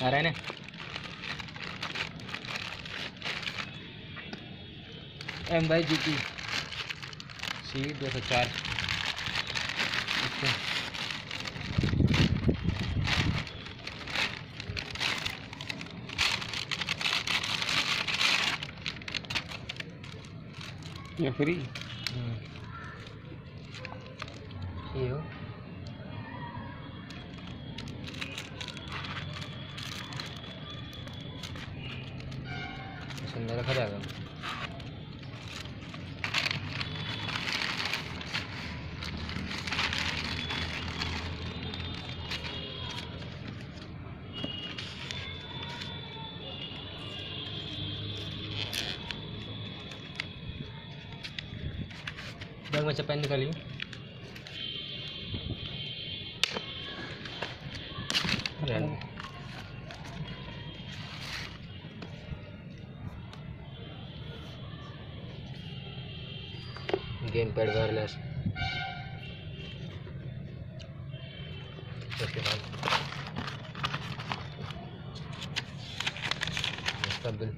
आ रहा है ना। M by G T C 204 ये फ्री ये हो अंदर रखा जाएगा। बैग में से पेन निकालिए। Game pad wireless. उसके बाद इसका बिल।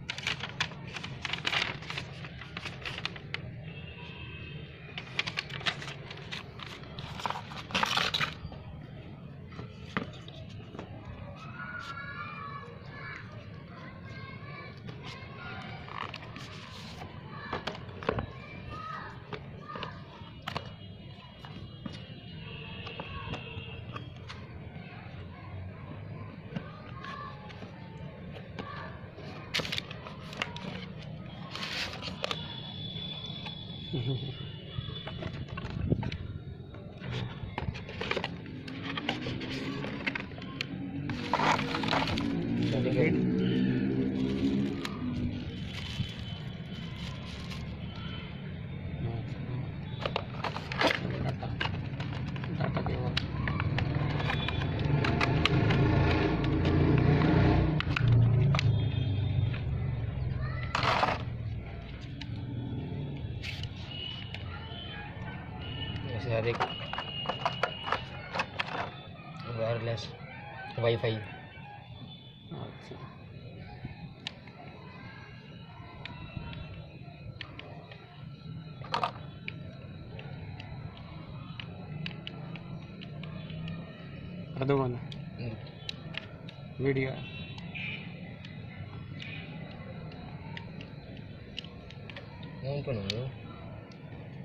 ऐसे हर एक वायरलेस वाईफाई। अच्छा ಅದು वाला वीडियो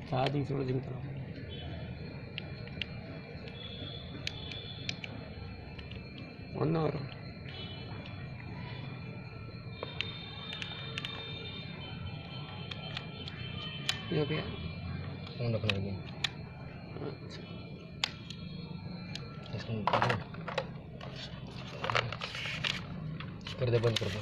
चार्जिंग चार्जिंग करो 1 hour ये क्या फोन रखने के लिए। अच्छा इसको कर दे, बंद कर दो।